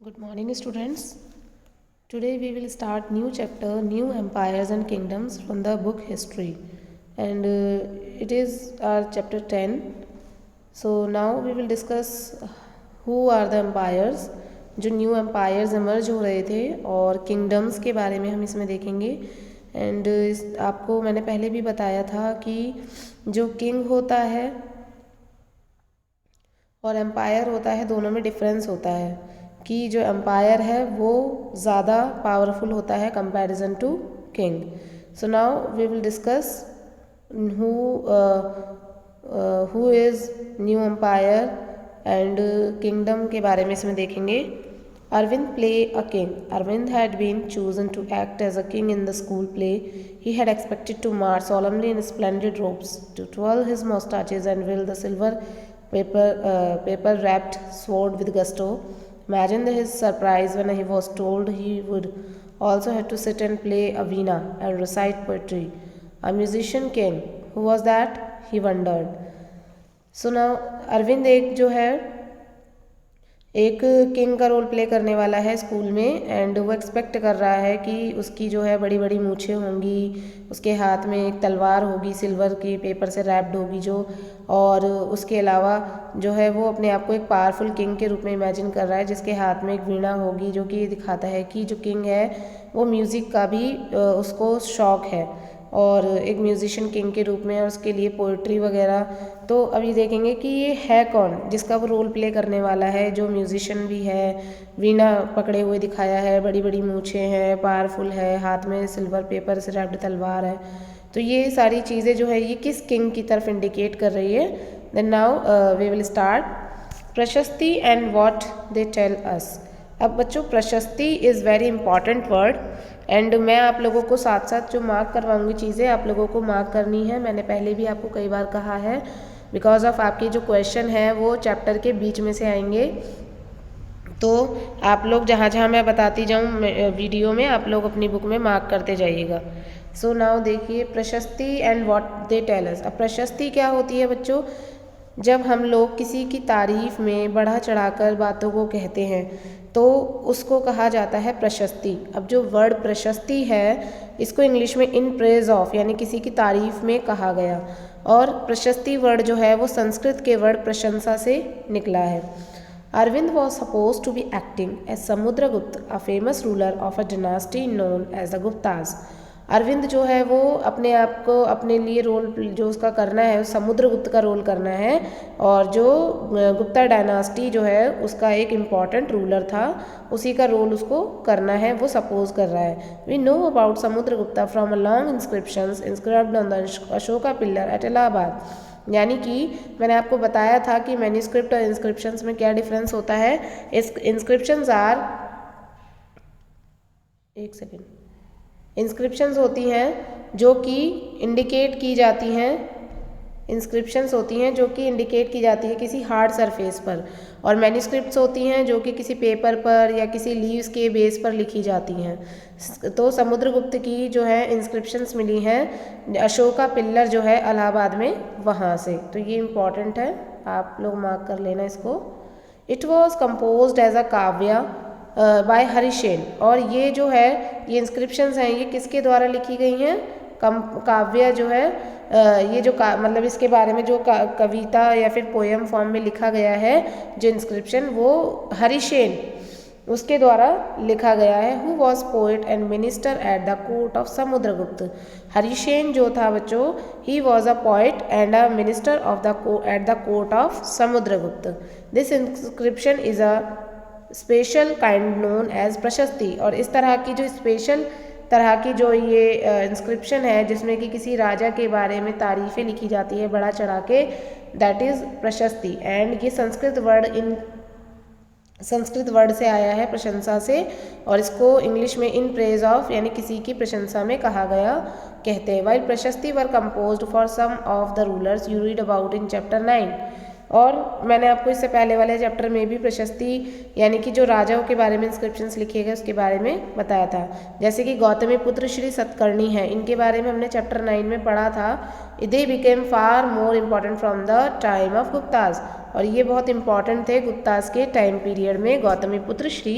Good morning, students. Today we will start new chapter, New Empires and Kingdoms from the book History, and it is our chapter 10. So now we will discuss who are the empires, जो new empires emerge हो रहे थे और kingdoms के बारे में हम इसमें देखेंगे। एंड आपको मैंने पहले भी बताया था कि जो किंग होता है और एम्पायर होता है दोनों में डिफरेंस होता है कि जो एम्पायर है वो ज़्यादा पावरफुल होता है comparison to king. So now we will discuss who is new empire and kingdom के बारे में इसमें देखेंगे। Arvind play a king. Arvind had been chosen to act as a king in the school play. He had expected to march solemnly in splendid robes, to twirl his moustaches and wield the silver paper-wrapped sword with gusto. Imagine his surprise when he was told he would also have to sit and play a veena and recite poetry. A musician king. Who was that? He wondered. So now Arvind एक king का role play करने वाला है school में and वो expect कर रहा है कि उसकी जो है बड़ी बड़ी मूछें होंगी, उसके हाथ में एक तलवार होगी सिल्वर की पेपर से रैप्ड होगी जो, और उसके अलावा जो है वो अपने आप को एक पावरफुल किंग के रूप में इमेजिन कर रहा है जिसके हाथ में एक वीणा होगी, जो कि दिखाता है कि जो किंग है वो म्यूज़िक का भी उसको शौक़ है और एक म्यूज़िशियन किंग के रूप में, और उसके लिए पोइट्री वगैरह। तो अभी देखेंगे कि ये है कौन जिसका वो रोल प्ले करने वाला है, जो म्यूज़िशियन भी है, वीणा पकड़े हुए दिखाया है, बड़ी बड़ी मूछें हैं, पावरफुल है, हाथ में सिल्वर पेपर से रैप्ड तलवार है। तो ये सारी चीज़ें जो है ये किस किंग की तरफ इंडिकेट कर रही है। Then now we will start prashasti and what they tell us. अब बच्चों prashasti is very important word and मैं आप लोगों को साथ साथ जो मार्क करवाऊंगी चीज़ें आप लोगों को मार्क करनी है। मैंने पहले भी आपको कई बार कहा है, बिकॉज ऑफ आपके जो क्वेश्चन है वो चैप्टर के बीच में से आएंगे, तो आप लोग जहाँ जहाँ मैं बताती जाऊँ वीडियो में आप लोग अपनी बुक में मार्क करते जाइएगा। सो नाउ देखिए prashasti and what they tell us. अब प्रशस्ति क्या होती है बच्चों? जब हम लोग किसी की तारीफ़ में बढ़ा चढ़ाकर बातों को कहते हैं तो उसको कहा जाता है प्रशस्ति। अब जो वर्ड प्रशस्ति है इसको इंग्लिश में इन प्रेज ऑफ यानी किसी की तारीफ़ में कहा गया, और प्रशस्ति वर्ड जो है वो संस्कृत के वर्ड प्रशंसा से निकला है। Arvind was suppose to be acting as Samudragupta, a famous ruler of a dynasty known as the Guptas. Arvind जो है वो अपने आप को अपने लिए रोल जो उसका करना है समुद्रगुप्त का रोल करना है, और जो गुप्ता डायनास्टी जो है उसका एक इम्पॉर्टेंट रूलर था उसी का रोल उसको करना है, वो सपोज कर रहा है। We know about Samudragupta from a long inscriptions inscribed on the Ashoka pillar at Allahabad. यानी कि मैंने आपको बताया था कि मैन्यूस्क्रिप्ट और इंस्क्रिप्शंस में क्या डिफरेंस होता है। इंस्क्रिप्शंस आर इंस्क्रिप्शंस होती हैं जो कि इंडिकेट की जाती हैं, इंस्क्रिप्शंस होती हैं जो कि इंडिकेट की जाती है किसी हार्ड सरफेस पर, और मैन्यूस्क्रिप्ट्स होती हैं जो कि किसी पेपर पर या किसी लीव्स के बेस पर लिखी जाती हैं। तो समुद्रगुप्त की जो है इंस्क्रिप्शंस मिली हैं अशोका पिल्लर जो है इलाहाबाद में, वहाँ से। तो ये इम्पॉर्टेंट है, आप लोग मार्क कर लेना इसको। It was composed as a kavya by Harishena, और ये जो है ये इंस्क्रिप्शंस हैं ये किसके द्वारा लिखी गई हैं? काव्य जो है ये जो मतलब इसके बारे में जो कविता या फिर पोएम फॉर्म में लिखा गया है जो इंस्क्रिप्शन वो हरिशेन उसके द्वारा लिखा गया है। Who was poet and minister at the court of Samudragupta. Harishena जो था बच्चों ही was a poet and a minister of at the court of Samudragupta. This inscription is a special kind known as prashasti, और इस तरह की जो स्पेशल तरह की जो ये इंस्क्रिप्शन है जिसमें कि किसी राजा के बारे में तारीफ़ें लिखी जाती है बढ़ा चढ़ा के, दैट इज़ प्रशस्ति। एंड ये संस्कृत वर्ड से आया है प्रशंसा से, और इसको इंग्लिश में इन प्रेज ऑफ यानी किसी की प्रशंसा में कहा गया कहते हैं। While prashasti were composed for some of the rulers you read about in chapter 9। और मैंने आपको इससे पहले वाले चैप्टर में भी प्रशस्ति यानी कि जो राजाओं के बारे में इंस्क्रिप्शंस लिखे गए उसके बारे में बताया था। जैसे कि गौतमी पुत्र श्री सतकर्णी हैं, इनके बारे में हमने चैप्टर 9 में पढ़ा था। They became far more important from the time of Gupta's, और ये बहुत इंपॉर्टेंट थे गुप्ताज के टाइम पीरियड में, गौतमी पुत्र श्री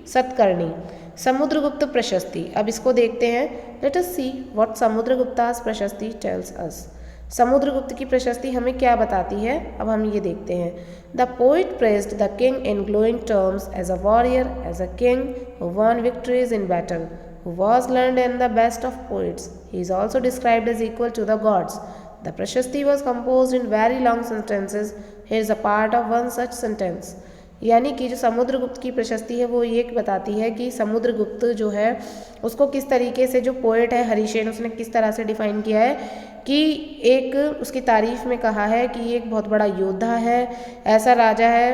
सतकर्णी। समुद्रगुप्त प्रशस्ति, अब इसको देखते हैं। लेट अस सी व्हाट समुद्रगुप्तास प्रशस्ति टेल्स अस। समुद्रगुप्त की प्रशस्ति हमें क्या बताती है, अब हम ये देखते हैं। The poet praised the king in glowing terms as a warrior, as a king who won victories in battle, who was learned and the best of poets. He is also described as equal to the gods. The Prashasti was composed in very long sentences. Here is a part of one such sentence. यानी कि जो समुद्रगुप्त की प्रशस्ति है वो ये बताती है कि समुद्रगुप्त जो है उसको किस तरीके से, जो पोएट है हरिशेन, उसने किस तरह से डिफाइन किया है कि एक उसकी तारीफ में कहा है कि ये एक बहुत बड़ा योद्धा है, ऐसा राजा है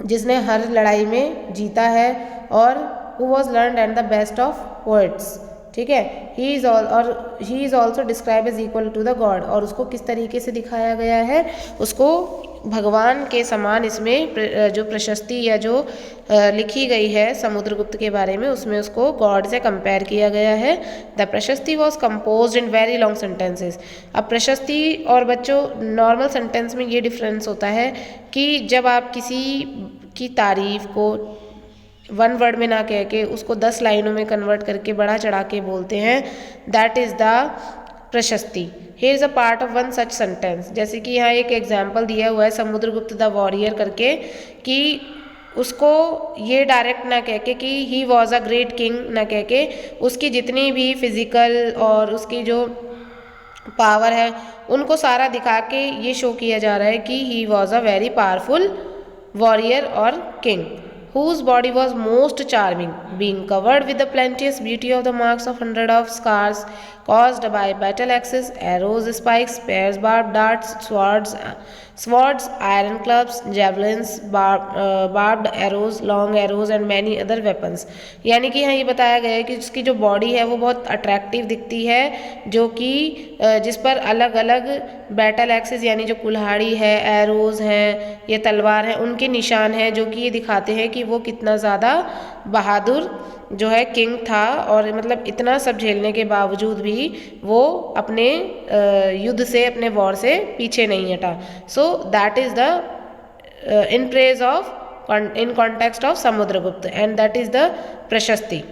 जिसने हर लड़ाई में जीता है, और who was learned and the best of poets, ठीक है। he is also described as equal to the god, और उसको किस तरीके से दिखाया गया है, उसको भगवान के समान इसमें जो प्रशस्ति या जो लिखी गई है समुद्रगुप्त के बारे में उसमें उसको गॉड से कंपेयर किया गया है। द प्रशस्ति was composed in very long sentences. अब प्रशस्ति और बच्चों नॉर्मल सेंटेंस में ये डिफरेंस होता है कि जब आप किसी की तारीफ को वन वर्ड में ना कह के उसको 10 लाइनों में कन्वर्ट करके बढ़ा चढ़ा के बोलते हैं, दैट इज़ द प्रशस्ति। Here is a part of one such sentence. जैसे कि यहाँ एक एग्जाम्पल दिया हुआ है समुद्रगुप्त द वॉरियर करके, कि उसको ये डायरेक्ट ना कह के कि ही वॉज अ ग्रेट किंग ना कह के, उसकी जितनी भी फिजिकल और उसकी जो पावर है उनको सारा दिखा के ये शो किया जा रहा है कि ही was a very powerful warrior और king, whose body was most charming, being covered with the plenteous beauty of the marks of hundred of scars caused by battle axes, arrows, spikes, spears, barbed darts, swords, iron clubs, javelins, barbed arrows, long arrows and many other weapons। यानी कि यहाँ ये बताया गया है कि उसकी जो बॉडी है वो बहुत अट्रैक्टिव दिखती है, जो कि जिस पर अलग अलग बैटल एक्सेस यानी जो कुल्हाड़ी है, एरोज हैं, ये तलवार है, उनके निशान हैं, जो कि ये दिखाते हैं कि वो कितना ज़्यादा बहादुर जो है किंग था, और मतलब इतना सब झेलने के बावजूद भी वो अपने युद्ध से, अपने वॉर से पीछे नहीं हटा। So that is the in praise of in context of Samudragupta, and that is the प्रशस्ति।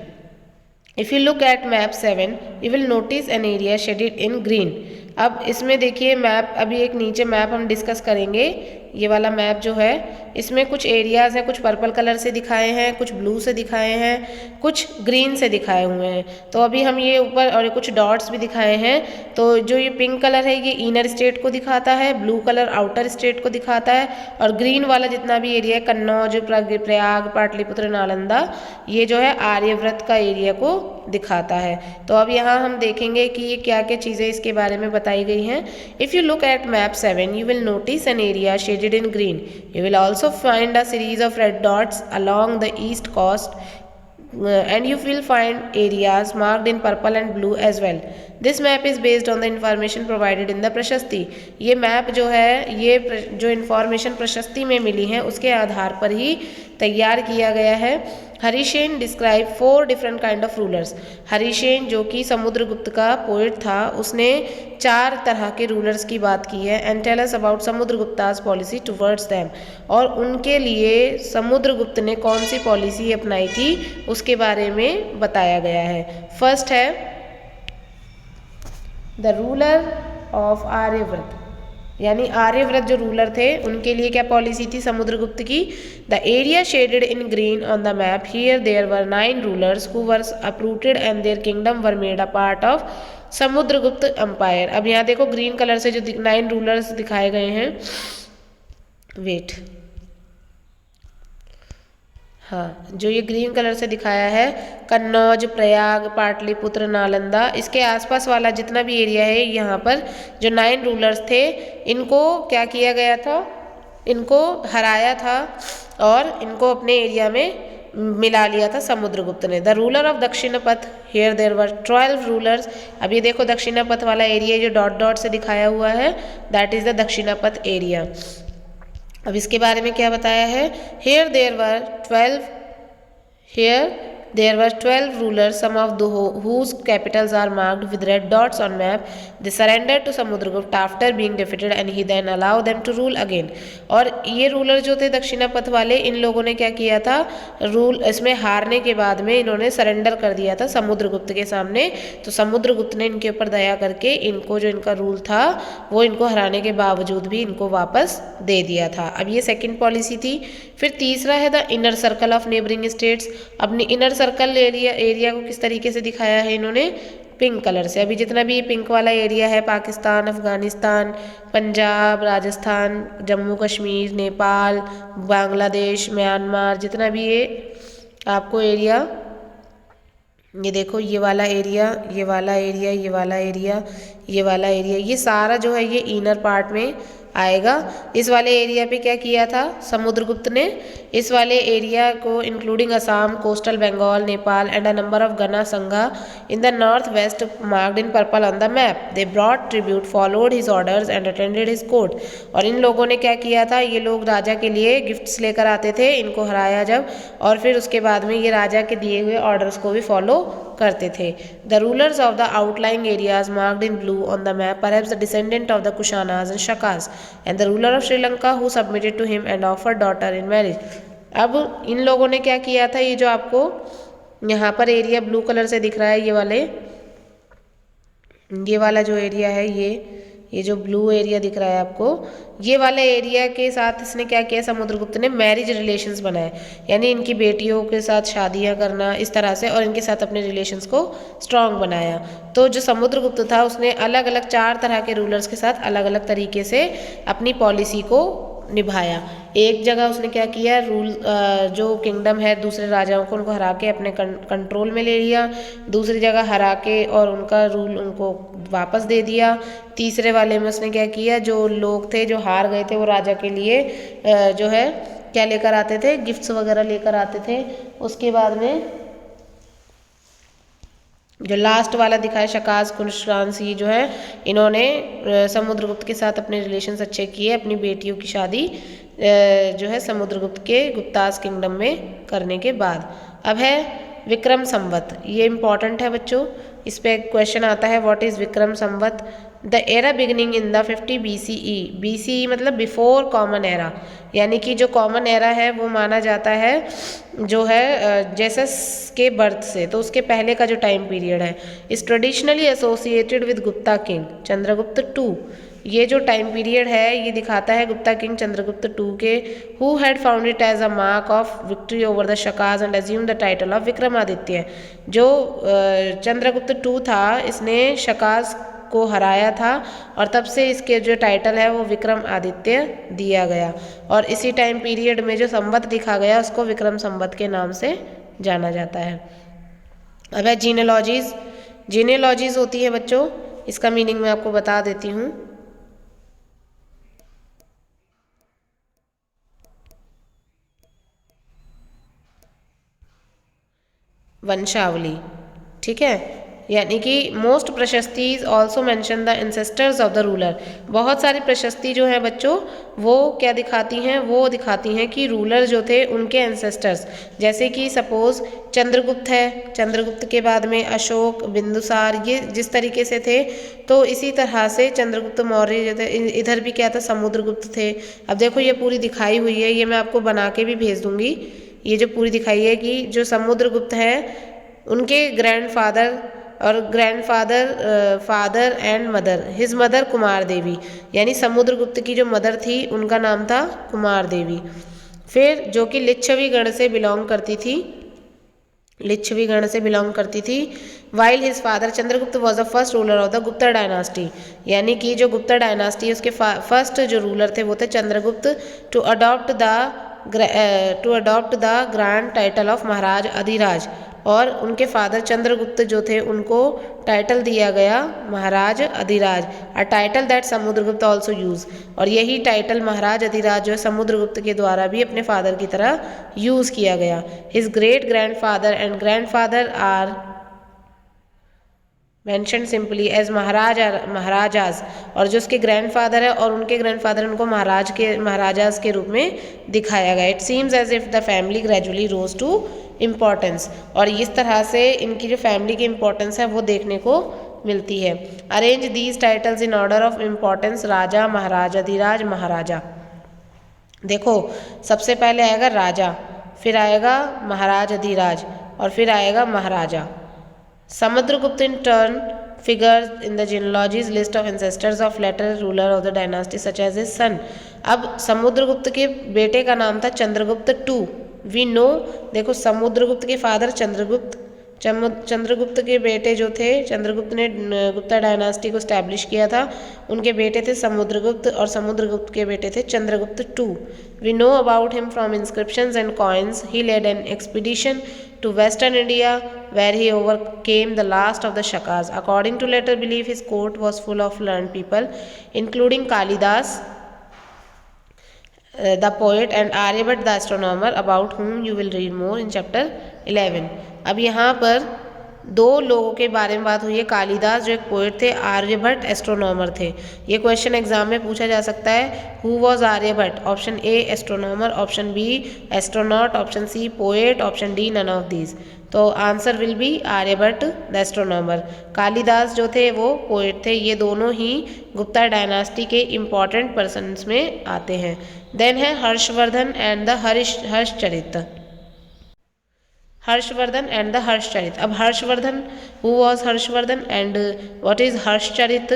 If you look at map 7, you will notice an area shaded in green। अब इसमें देखिए मैप, अभी एक नीचे मैप हम डिस्कस करेंगे। ये वाला मैप जो है इसमें कुछ एरियाज़ हैं, कुछ पर्पल कलर से दिखाए हैं, कुछ ब्लू से दिखाए हैं, कुछ ग्रीन से दिखाए हुए हैं। तो अभी हम ये ऊपर और कुछ डॉट्स भी दिखाए हैं। तो जो ये पिंक कलर है ये इनर स्टेट को दिखाता है, ब्लू कलर आउटर स्टेट को दिखाता है, और ग्रीन वाला जितना भी एरिया है कन्नौज, प्रयाग, पाटलिपुत्र, नालंदा, ये जो है आर्यव्रत का एरिया को दिखाता है। तो अब यहाँ हम देखेंगे कि ये क्या क्या चीज़ें इसके बारे में बताई गई हैं। If you look at map 7 you will notice an area shaded in green. You will also find a series of red dots along the east coast and you will find areas marked in purple and blue as well. This map is based on the information provided in the प्रशस्ति। ये map जो है ये जो information प्रशस्ति में मिली है उसके आधार पर ही तैयार किया गया है। Harishena describe 4 different kind of rulers. Harishena जो कि समुद्रगुप्त का पोइट था उसने 4 तरह के रूलर्स की बात की है। And tell us about Samudragupta's policy towards them, और उनके लिए समुद्रगुप्त ने कौन सी पॉलिसी अपनाई थी उसके बारे में बताया गया है। फर्स्ट है द रूलर ऑफ आर्यव्रत, यानी आर्यव्रत जो रूलर थे उनके लिए क्या पॉलिसी थी समुद्रगुप्त की। The area shaded in green on the map, here there were 9 rulers who were uprooted and their kingdom were made a part of Samudragupta empire. अब यहाँ देखो ग्रीन कलर से जो 9 रूलर्स दिखाए गए हैं, वेट, हाँ, जो ये ग्रीन कलर से दिखाया है कन्नौज, प्रयाग, पाटलिपुत्र, नालंदा, इसके आसपास वाला जितना भी एरिया है यहाँ पर जो 9 रूलर्स थे इनको क्या किया गया था, इनको हराया था और इनको अपने एरिया में मिला लिया था समुद्रगुप्त ने। The ruler of Dakshinapatha, here there were 12 rulers. अब ये देखो दक्षिणपथ वाला एरिया जो डॉट डॉट से दिखाया हुआ है that is the Dakshinapatha area. अब इसके बारे में क्या बताया है, hair there were 12 rulers, some of whose capitals are marked with red dots on map. They surrendered to Samudragupta after being defeated and he then allowed them to rule again. और ये ruler जो थे दक्षिणापथ वाले, इन लोगों ने क्या किया था, रूल इसमें हारने के बाद में इन्होंने सरेंडर कर दिया था समुद्रगुप्त के सामने। तो समुद्रगुप्त ने इनके ऊपर दया करके इनको जो इनका रूल था वो इनको हराने के बावजूद भी इनको वापस दे दिया था। अब ये सेकंड पॉलिसी थी। फिर तीसरा है the inner circle of neighbouring states. अपनी इनर सर्कल एरिया को किस तरीके से दिखाया है इन्होंने, पिंक कलर से। अभी जितना भी पिंक वाला एरिया है, पाकिस्तान, अफगानिस्तान, पंजाब, राजस्थान, जम्मू कश्मीर, नेपाल, बांग्लादेश, म्यांमार, जितना भी ये आपको एरिया, ये देखो ये वाला एरिया, ये वाला एरिया, ये वाला एरिया, ये वाला एरिया, ये सारा जो है ये इनर पार्ट में आएगा। इस वाले एरिया पे क्या किया था समुद्रगुप्त ने, इस वाले एरिया को including Assam, coastal Bengal, Nepal and a number of gana sangha in the north west marked in purple on the map. They brought tribute, followed his orders and attended his court. और इन लोगों ने क्या किया था, ये लोग राजा के लिए गिफ्ट्स लेकर आते थे इनको हराया जब, और फिर उसके बाद में ये राजा के दिए हुए ऑर्डर्स को भी फॉलो करते थे। The rulers of the outlying areas marked in blue on the map perhaps the descendant of the Kushanas and Shakas and the ruler of Sri Lanka who submitted to him and offered daughter in marriage. अब इन लोगों ने क्या किया था, ये जो आपको यहाँ पर एरिया ब्लू कलर से दिख रहा है, ये वाला जो एरिया है, ये जो ब्लू एरिया दिख रहा है आपको, ये वाले एरिया के साथ इसने क्या किया, समुद्रगुप्त ने मैरिज रिलेशंस बनाए, यानी इनकी बेटियों के साथ शादियां करना इस तरह से, और इनके साथ अपने रिलेशंस को स्ट्रांग बनाया। तो जो समुद्रगुप्त था उसने अलग अलग 4 तरह के रूलर्स के साथ अलग अलग तरीके से अपनी पॉलिसी को निभाया। एक जगह उसने क्या किया, जो किंगडम है दूसरे राजाओं को उनको हरा के अपने कंट्रोल में ले लिया, दूसरी जगह हरा के और उनका रूल उनको वापस दे दिया। तीसरे वाले में उसने क्या किया, जो लोग थे जो हार गए थे वो राजा के लिए जो है क्या लेकर आते थे, गिफ्ट्स वगैरह लेकर आते थे। उसके बाद में जो लास्ट वाला दिखा है शकाज कुशानासी, जो है इन्होंने समुद्रगुप्त के साथ अपने रिलेशंस अच्छे किए, अपनी बेटियों की शादी जो है समुद्रगुप्त के गुप्तास किंगडम में करने के बाद। अब है विक्रम संवत, ये इम्पॉर्टेंट है बच्चों, इस पे क्वेश्चन आता है, what is Vikram Samvat. The era beginning in the 50 BCE, BCE मतलब बिफोर कॉमन एरा, यानी कि जो कॉमन एरा है वो माना जाता है जो है जेसस के बर्थ से, तो उसके पहले का जो टाइम पीरियड है, is traditionally associated with Gupta king Chandragupta two. ये जो टाइम पीरियड है ये दिखाता है गुप्ता किंग चंद्रगुप्त टू के, who had found it as a mark of victory over the Shakas and assume the title of Vikramaditya. जो चंद्रगुप्त टू था इसने शकाज को हराया था और तब से इसके जो टाइटल है वो विक्रम आदित्य दिया गया, और इसी टाइम पीरियड में जो संवत लिखा गया उसको विक्रम संवत के नाम से जाना जाता है। अब है जीनेलॉजीज। जीनेलॉजीज होती है बच्चों, इसका मीनिंग मैं आपको बता देती हूँ। वंशावली, ठीक है, यानी कि most prashastis also mention the ancestors of the ruler. बहुत सारी प्रशस्ति जो है बच्चों वो क्या दिखाती हैं, वो दिखाती हैं कि रूलर जो थे उनके एंसेस्टर्स, जैसे कि सपोज चंद्रगुप्त है, चंद्रगुप्त के बाद में अशोक, बिंदुसार, ये जिस तरीके से थे, तो इसी तरह से चंद्रगुप्त मौर्य जो थे, इधर भी क्या था, समुद्रगुप्त थे। अब देखो ये पूरी दिखाई हुई है, ये मैं आपको बना के भी भेज दूंगी, ये जो पूरी दिखाई है कि जो समुद्रगुप्त है उनके ग्रैंडफादर और father and mother, his mother Kumar Devi, यानी समुद्रगुप्त की जो मदर थी उनका नाम था कुमार देवी। फिर जो कि लिच्छवी गण से बिलोंग करती थी, while his father Chandragupta was the first ruler of the Gupta dynasty, यानी कि जो गुप्ता डायनास्टी उसके फर्स्ट जो रूलर थे वो थे Chandragupta, to adopt the grand title of Maharaj Adhiraj, और उनके फादर चंद्रगुप्त जो थे उनको टाइटल दिया गया Maharaj Adhiraj, a title that Samudragupta also use, और यही टाइटल महाराज अधिराज जो है समुद्रगुप्त के द्वारा भी अपने फादर की तरह यूज किया गया। His great grandfather and grandfather are, mention simply as Maharajas, और जो उसके ग्रैंडफादर है और उनके ग्रैंडफादर उनको महाराजाज के रूप में दिखाया गया। It seems as if the family gradually rose to importance, और इस तरह से इनकी जो फैमिली की इम्पोर्टेंस है वो देखने को मिलती है। Arrange these titles in order of importance, raja, Maharaja, Adhiraj, Maharaja. देखो सबसे पहले आएगा राजा, फिर आएगा महाराज अधिराज, और फिर आएगा महाराजा। Samudragupta in turn figures in the genealogies list of ancestors of later ruler of the dynasty such as his son। अब समुद्रगुप्त के बेटे का नाम था चंद्रगुप्त टू, वी नो। देखो समुद्रगुप्त के फादर चंद्रगुप्त के बेटे जो थे, चंद्रगुप्त ने गुप्ता डायनास्टी को स्टैब्लिश किया था, उनके बेटे थे समुद्रगुप्त, और समुद्रगुप्त के बेटे थे Chandragupta two. We know about him from inscriptions and coins. He led an expedition to western India where he overcame the last of the Shakas। According to later belief, his court was full of learned people including Kalidas the poet and Aryabhatta the astronomer, about whom you will read more in chapter 11। अब यहाँ पर दो लोगों के बारे में बात हुई है, कालिदास जो एक पोएट थे, आर्यभट्ट एस्ट्रोनॉमर थे। ये क्वेश्चन एग्जाम में पूछा जा सकता है, who was Aryabhatta? Option A astronomer, option B astronaut, option C poet, option D none of these. तो answer will be Aryabhatta the astronomer. Kalidas जो थे वो पोएट थे। ये दोनों ही गुप्ता डायनास्टी के इम्पॉर्टेंट पर्सन्स में आते हैं। देन है Harshavardhana and the Harshacharita. Harshavardhana and the Harshacharita. अब Harshavardhana, who was Harshavardhana and what is Harshacharita?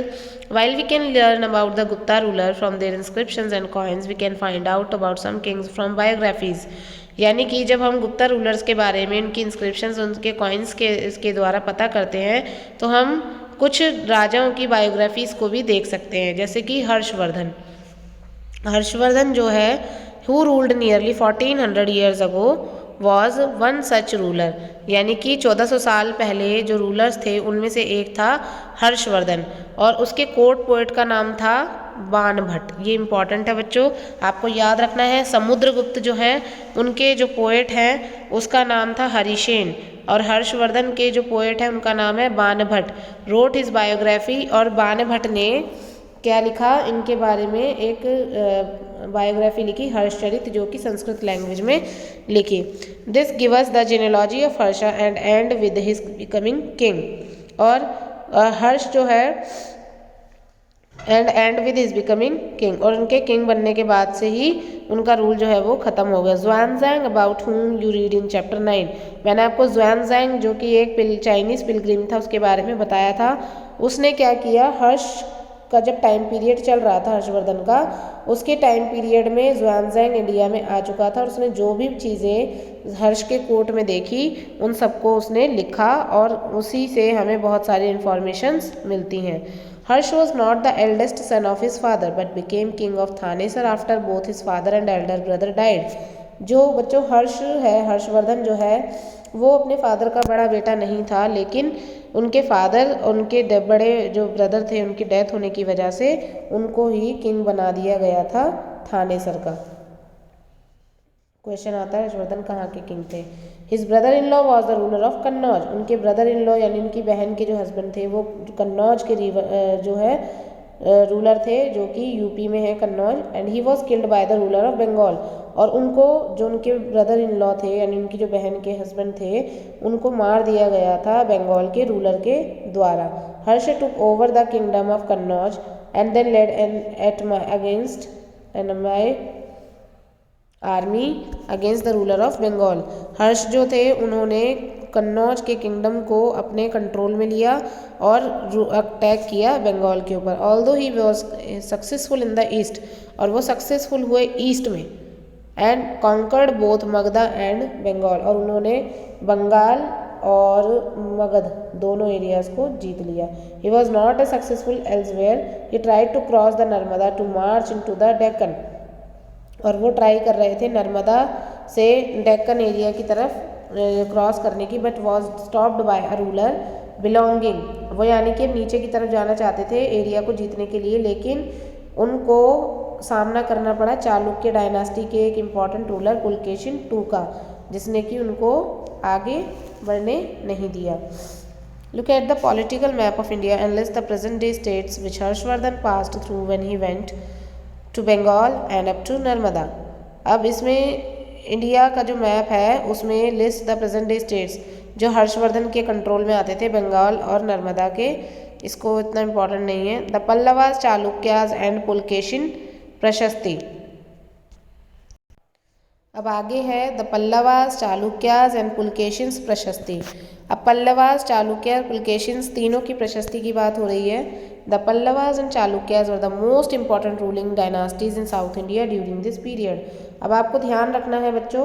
While we can learn about the Gupta ruler from their inscriptions and coins, we can find out about some kings from biographies। यानी कि जब हम Gupta rulers के बारे में उनकी inscriptions, उनके कॉइन्स के इसके द्वारा पता करते हैं, तो हम कुछ राजाओं की बायोग्राफीज को भी देख सकते हैं। जैसे कि हर्षवर्धन जो है, who ruled nearly 1400 years ago was one such ruler. यानी कि 1400 साल पहले जो रूलर्स थे उनमें से एक था हर्षवर्धन, और उसके कोर्ट पोएट का नाम था बाणभट्ट। ये इंपॉर्टेंट है बच्चों, आपको याद रखना है। समुद्रगुप्त जो है उनके जो पोएट हैं उसका नाम था हरिसेन, और हर्षवर्धन के जो पोएट हैं उनका नाम है बाणभट्ट। रोट हिज बायोग्राफी, और बाणभट्ट ने क्या लिखा इनके बारे में, एक बायोग्राफी लिखी हर्षचरित, जो कि संस्कृत लैंग्वेज में लिखी। This give us the genealogy of Harsha and and with his becoming king. और हर्ष जो है and with his becoming king, और उनके किंग बनने के बाद से ही उनका रूल जो है वो खत्म हो गया। Xuanzang about whom you read in chapter 9। मैंने आपको ज़ुआनज़ैंग जो कि एक चाइनीज़ पिलग्रिम था उसके बारे में बताया था। उसने क्या किया, हर्ष का जब टाइम पीरियड चल रहा था हर्षवर्धन का, उसके टाइम पीरियड में ज़ुआनज़ैंग इंडिया में आ चुका था, और उसने जो भी चीज़ें हर्ष के कोर्ट में देखी उन सबको उसने लिखा, और उसी से हमें बहुत सारी इंफॉर्मेशंस मिलती हैं। Harsha was not the eldest son of his father but became king of Thanesar after both his father and elder brother died. जो बच्चों हर्ष है, हर्षवर्धन जो है वो अपने फादर का बड़ा बेटा नहीं था, लेकिन उनके फादर, उनके बड़े जो ब्रदर थे, उनकी डेथ होने की वजह से उनको ही किंग बना दिया गया था थानेसर का। क्वेश्चन आता है हर्षवर्धन कहाँ के किंग थे? His brother in law was the ruler of Kannauj. उनके ब्रदर इन लॉ यानी उनकी बहन के जो हस्बैंड थे वो कन्नौज के जो है रूलर थे, जो कि यूपी में है Kannauj. And he was killed by the ruler of Bengal. और उनको जो उनके ब्रदर इन लॉ थे यानी उनकी जो बहन के हस्बैंड थे उनको मार दिया गया था बंगाल के रूलर के द्वारा। Harsha took over the kingdom of Kannauj and then led against enemy army against the ruler of Bengal. Harsha जो थे उन्होंने कन्नौज के किंगडम को अपने कंट्रोल में लिया और अटैक किया बंगाल के ऊपर। Although he was successful in the east, और वो सक्सेसफुल हुए ईस्ट में, and conquered both Magadha and Bengal, और उन्होंने बंगाल और मगध दोनों एरियाज को जीत लिया। He was not a successful elsewhere, he tried to cross the Narmada to march into the Deccan, और वो ट्राई कर रहे थे नर्मदा से डेक्कन एरिया की तरफ क्रॉस करने की, but was stopped bye a ruler belonging. वो यानी कि नीचे की तरफ जाना चाहते थे एरिया को जीतने के लिए, लेकिन उनको सामना करना पड़ा चालुक्य डायनास्टी के एक इम्पॉर्टेंट रूलर पुलकेशिन II का, जिसने कि उनको आगे बढ़ने नहीं दिया। Look at the political map of India and list the present day states which Harshvardhan passed through when he went to Bengal and up to Narmada. अब इसमें इंडिया का जो मैप है उसमें list the present day states जो हर्षवर्धन के control में आते थे, बंगाल और नर्मदा के। इसको इतना इम्पोर्टेंट नहीं है। द पल्लवास, चालुक्यास एंड पुलकेशिन प्रशस्ति। अब आगे है द पल्लवास, चालुक्यास एंड पुलकेशिन्स प्रशस्ति। अब पल्लवास, चालुक्य, पुलकेशिन्स तीनों की प्रशस्ति की बात हो रही है। The Pallavas and Chalukyas were the most important ruling dynasties in south India during this period. अब आपको ध्यान रखना है बच्चों,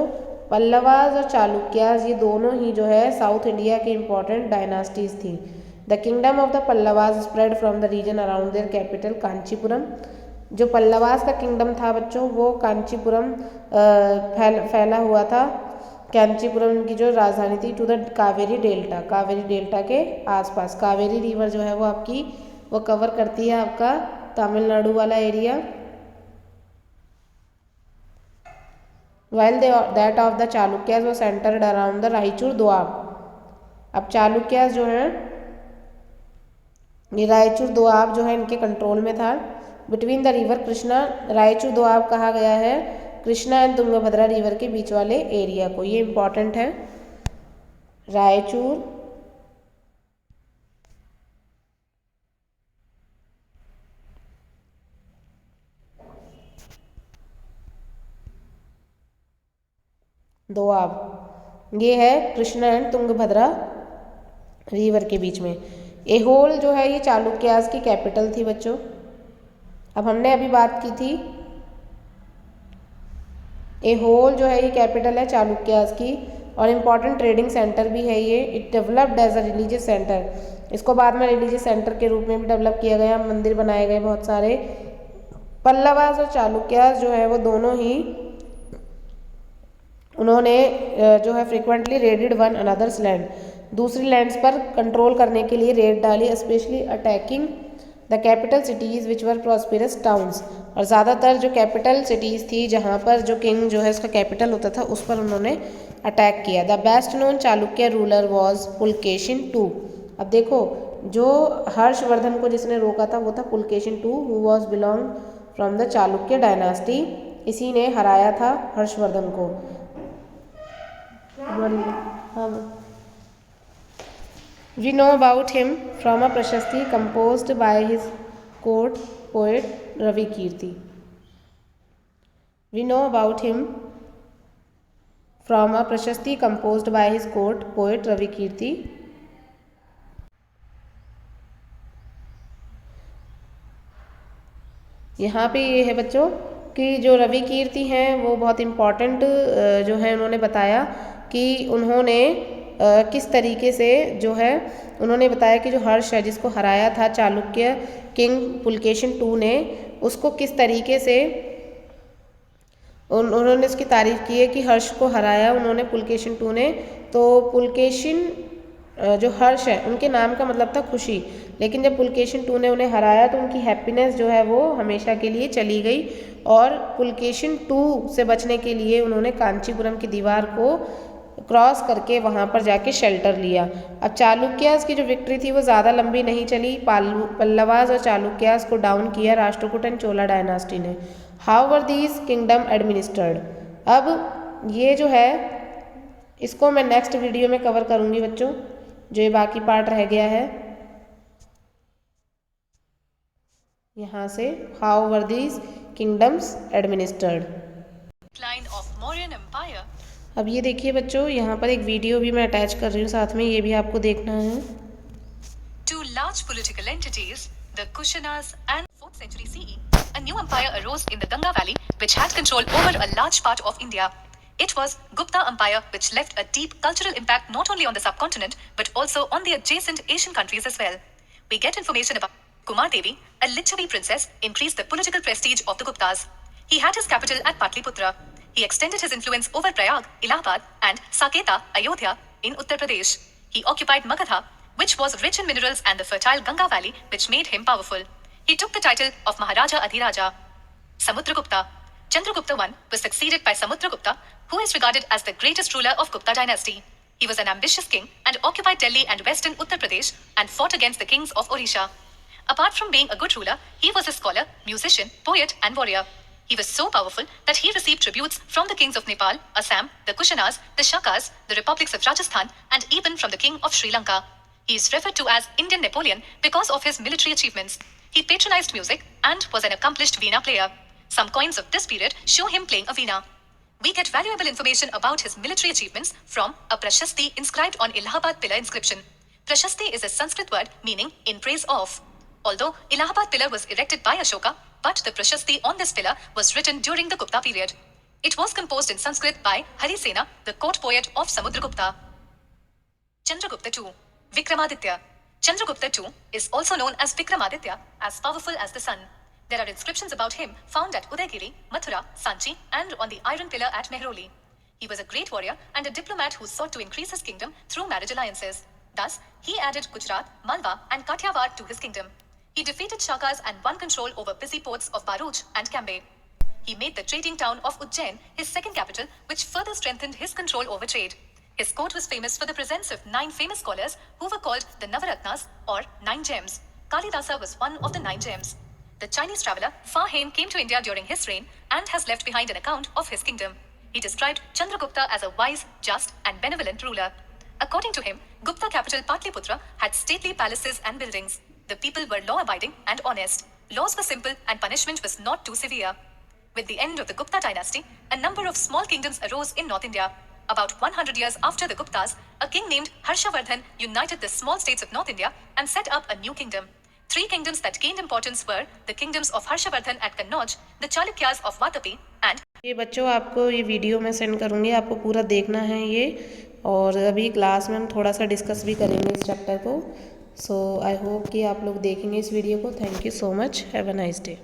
पल्लवास और चालुक्यास ये दोनों ही जो है साउथ इंडिया के इम्पॉर्टेंट डायनास्टीज थी। The kingdom of the Pallavas spread from the region around their capital Kanchipuram. जो पल्लवास का किंगडम था बच्चों वो कांचीपुरम फैला हुआ था। कांचीपुरम की जो राजधानी थी to the Kaveri delta, Kaveri delta के आसपास। कावेरी रिवर जो है वो आपकी वो कवर करती है आपका तमिलनाडु वाला area. while that of the Chalukyas was centered around the Raichur Doab. अब चालुक्यास जो है ये रायचूर दोआब जो है इनके कंट्रोल में था। Between the river Krishna, Raichur Doab कहा गया है कृष्णा एंड तुंगभद्रा रिवर के बीच वाले एरिया को, ये इंपॉर्टेंट है। रायचूर दोआब ये है कृष्णा एंड तुंगभद्रा रिवर के बीच में। एहोल जो है ये चालुक्यास की कैपिटल थी बच्चों। अब हमने अभी बात की थी एहोल जो है ये कैपिटल है चालुक्यास की और इम्पॉर्टेंट ट्रेडिंग सेंटर भी है ये। It developed as a religious centre, इसको बाद में रिलीजियस सेंटर के रूप में भी डेवलप किया गया, मंदिर बनाए गए बहुत सारे। पल्लवास और चालुक्यास जो है वो दोनों ही उन्होंने जो है frequently raided one another's land, दूसरी लैंड्स पर कंट्रोल करने के लिए रेड डाली, specially attacking the capital cities which were prosperous towns. और ज़्यादातर जो कैपिटल सिटीज़ थी जहाँ पर जो किंग जो है उसका कैपिटल होता था उस पर उन्होंने अटैक किया। The best known Chalukya ruler was Pulakeshin II। अब देखो जो हर्षवर्धन को जिसने रोका था वो था Pulakeshin II who was belong from the Chalukya dynasty. इसी ने हराया था हर्षवर्धन को। We know about him from a prashasti composed by his court poet Ravi Kirti. We know about him from a prashasti composed by his court poet Ravi Kirti. यहाँ पे ये है बच्चों कि जो रवि कीर्ति हैं वो बहुत इम्पॉर्टेंट जो है उन्होंने बताया कि उन्होंने किस तरीके से जो है उन्होंने बताया कि जो हर्ष है जिसको हराया था चालुक्य किंग पुलकेशिन II ने, उसको किस तरीके से उन्होंने उसकी तारीफ की है कि हर्ष को हराया उन्होंने पुलकेशिन II ने। तो पुलकेशिन जो हर्ष है उनके नाम का मतलब था खुशी, लेकिन जब पुलकेशिन II ने उन्हें हराया तो उनकी हैप्पीनेस जो है वो हमेशा के लिए चली गई और पुलकेशिन II से बचने के लिए उन्होंने कांचीपुरम की दीवार को क्रॉस करके वहाँ पर जाके शेल्टर लिया। अब चालुक्यास की जो विक्ट्री थी वो ज़्यादा लंबी नहीं चली। पल्लवास और चालुक्यास को डाउन किया राष्ट्रकूट एंड चोला डायनास्टी ने। How were these kingdom administered. अब ये जो है इसको मैं नेक्स्ट वीडियो में कवर करूँगी बच्चों, जो ये बाकी पार्ट रह गया है यहाँ से। How were these kingdoms administered. अब ये देखिए बच्चों यहाँ पर एक वीडियो भी मैं अटैच कर रही हूँ साथ में, ये भी आपको देखना है। Two large political entities, the Kushanas and 4th century CE, a new empire arose in the Ganga Valley which had control over a large part of India. It was Gupta Empire which left a deep cultural impact not only on the subcontinent but also on the adjacent Asian countries as well. We get information about Kumar Devi, a Licchavi princess, increased the political prestige of the Guptas. He had his capital at Patliputra. He extended his influence over Prayag, Allahabad, and Saketa, Ayodhya, in Uttar Pradesh. He occupied Magadha, which was rich in minerals, and the fertile Ganga Valley, which made him powerful. He took the title of Maharaja Adhiraja. Samudragupta. Chandragupta I was succeeded by Samudragupta, who is regarded as the greatest ruler of Gupta dynasty. He was an ambitious king and and occupied Delhi and western Uttar Pradesh and fought against the kings of Odisha. Apart from being a good ruler, he was a scholar, musician, poet, and warrior. He was so powerful that he received tributes from the kings of Nepal, Assam, the Kushanas, the Shakas, the republics of Rajasthan, and even from the king of Sri Lanka. He is referred to as Indian Napoleon because of his military achievements. He patronized music and was an accomplished veena player. Some coins of this period show him playing a veena. We get valuable information about his military achievements from a Prashasti inscribed on Allahabad pillar inscription. Prashasti is a Sanskrit word meaning in praise of. Although Allahabad pillar was erected by Ashoka, but the Prashasti on this pillar was written during the Gupta period. It was composed in Sanskrit by Harisena, the court poet of Samudragupta. Chandragupta II, Vikramaditya. Chandragupta II is also known as Vikramaditya, as powerful as the sun. There are inscriptions about him found at Udaygiri, Mathura, Sanchi, and on the iron pillar at Mehrauli. He was a great warrior and a diplomat who sought to increase his kingdom through marriage alliances. Thus, he added Gujarat, Malwa, and Kathiawar to his kingdom. He defeated Shakas and won control over busy ports of Bharuch and Cambay. He made the trading town of Ujjain his second capital, which further strengthened his control over trade. His court was famous for the presence of 9 famous scholars who were called the Navaratnas or 9 gems. Kalidasa was one of the 9 gems. The Chinese traveler Fa Hien came to India during his reign and has left behind an account of his kingdom. He described Chandragupta as a wise, just, and benevolent ruler. According to him, Gupta capital Patliputra had stately palaces and buildings. The people were law-abiding and honest. Laws were simple and punishment was not too severe. With the end of the Gupta dynasty, a number of small kingdoms arose in North India. About 100 years after the Guptas, a king named Harshavardhan united the small states of North India and set up a new kingdom. 3 kingdoms that gained importance were the kingdoms of Harshavardhan at Kannauj, the Chalukyas of Vatapi, and ये बच्चों आपको ये video मैं send करूँगी, आपको पूरा देखना है ये, और अभी क्लास में हम थोड़ा सा डिस्कस भी करेंगे इस चैप्टर को. सो आई होप कि आप लोग देखेंगे इस वीडियो को. Thank you so much. Have a nice day.